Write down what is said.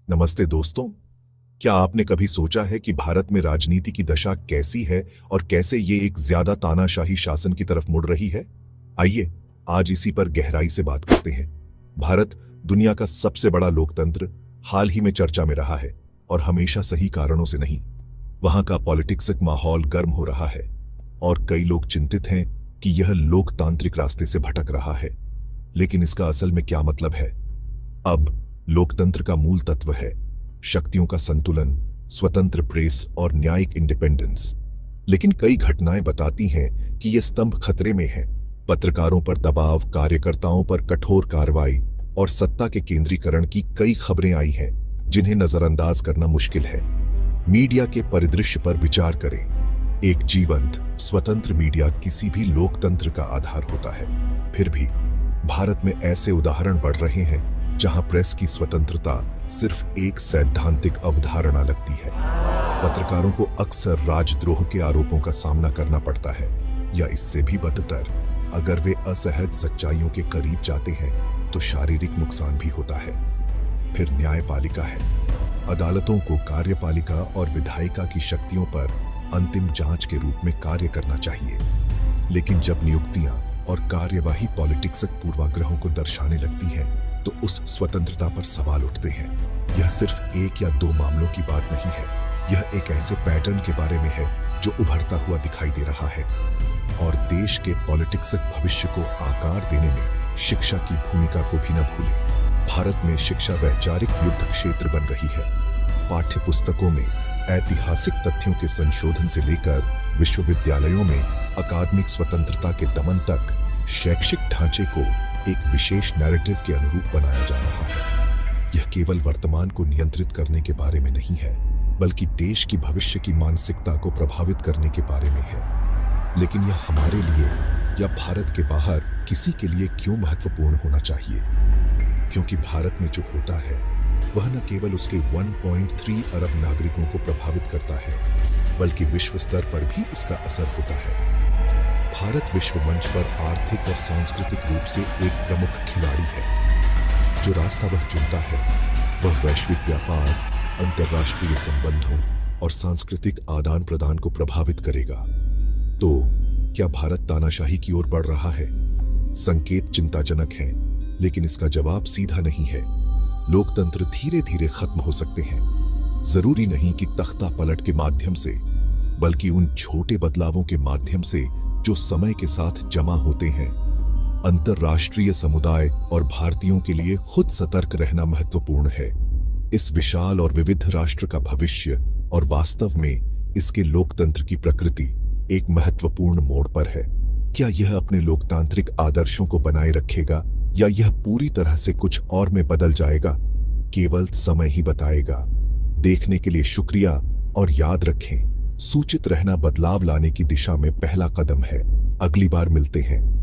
नमस्ते दोस्तों। क्या आपने कभी सोचा है कि भारत में राजनीति की दशा कैसी है और कैसे ये एक ज्यादा तानाशाही शासन की तरफ मुड़ रही है? आइए आज इसी पर गहराई से बात करते हैं। भारत दुनिया का सबसे बड़ा लोकतंत्र हाल ही में चर्चा में रहा है और हमेशा सही कारणों से नहीं। वहां का पॉलिटिक्स माहौल गर्म हो रहा है और कई लोग चिंतित हैं कि यह लोकतांत्रिक रास्ते से भटक रहा है। लेकिन इसका असल में क्या मतलब है? अब लोकतंत्र का मूल तत्व है शक्तियों का संतुलन, स्वतंत्र प्रेस और न्यायिक इंडिपेंडेंस। लेकिन कई घटनाएं बताती हैं कि यह स्तंभ खतरे में है। पत्रकारों पर दबाव, कार्यकर्ताओं पर कठोर कार्रवाई और सत्ता के केंद्रीकरण की कई खबरें आई हैं जिन्हें नजरअंदाज करना मुश्किल है। मीडिया के परिदृश्य पर विचार करें। एक जीवंत, स्वतंत्र मीडिया किसी भी लोकतंत्र का आधार होता है। फिर भी भारत में ऐसे उदाहरण बढ़ रहे हैं जहां प्रेस की स्वतंत्रता सिर्फ एक सैद्धांतिक अवधारणा लगती है। पत्रकारों को अक्सर राजद्रोह के आरोपों का सामना करना पड़ता है, या इससे भी बदतर, अगर वे असहज सच्चाइयों के करीब जाते हैं तो शारीरिक नुकसान भी होता है। फिर न्यायपालिका है। अदालतों को कार्यपालिका और विधायिका की शक्तियों पर अंतिम जांच के रूप में कार्य करना चाहिए। लेकिन जब नियुक्तियां और कार्यवाही पॉलिटिक्स पूर्वाग्रहों को दर्शाने लगती है तो उस स्वतंत्रता पर सवाल उठते हैं। यह सिर्फ एक या दो मामलों की बात नहीं है, यह एक ऐसे पैटर्न के बारे में है जो उभरता हुआ दिखाई दे रहा है। और देश के पॉलिटिक्स भविष्य को आकार देने में शिक्षा की भूमिका को भी न भूलें। भारत में शिक्षा वैचारिक युद्ध क्षेत्र बन रही है। पाठ्य पुस्तकों में ऐतिहासिक तथ्यों के संशोधन से लेकर विश्वविद्यालयों में अकादमिक स्वतंत्रता के दमन तक शैक्षिक ढांचे को एक विशेष नैरेटिव के अनुरूप बनाया जा रहा है। यह केवल वर्तमान को नियंत्रित करने के बारे में नहीं है, बल्कि देश की भविष्य की मानसिकता को प्रभावित करने के बारे में है। लेकिन यह हमारे लिए या भारत के बाहर किसी के लिए क्यों महत्वपूर्ण होना चाहिए? क्योंकि भारत में जो होता है वह न केवल उसके 1.3 अरब नागरिकों को प्रभावित करता है, बल्कि विश्व स्तर पर भी इसका असर होता है। भारत विश्व मंच पर आर्थिक और सांस्कृतिक रूप से एक प्रमुख खिलाड़ी है। जो रास्ता वह चुनता है वह वैश्विक व्यापार, अंतर्राष्ट्रीय संबंधों और सांस्कृतिक आदान प्रदान को प्रभावित करेगा। तो क्या भारत तानाशाही की ओर बढ़ रहा है? संकेत चिंताजनक हैं, लेकिन इसका जवाब सीधा नहीं है। लोकतंत्र धीरे धीरे खत्म हो सकते हैं। जरूरी नहीं कि तख्ता पलट के माध्यम से, बल्कि उन छोटे बदलावों के माध्यम से जो समय के साथ जमा होते हैं। अंतर्राष्ट्रीय समुदाय और भारतीयों के लिए खुद सतर्क रहना महत्वपूर्ण है। इस विशाल और विविध राष्ट्र का भविष्य और वास्तव में इसके लोकतंत्र की प्रकृति एक महत्वपूर्ण मोड़ पर है। क्या यह अपने लोकतांत्रिक आदर्शों को बनाए रखेगा या यह पूरी तरह से कुछ और में बदल जाएगा? केवल समय ही बताएगा। देखने के लिए शुक्रिया और याद रखें, सूचित रहना बदलाव लाने की दिशा में पहला कदम है। अगली बार मिलते हैं।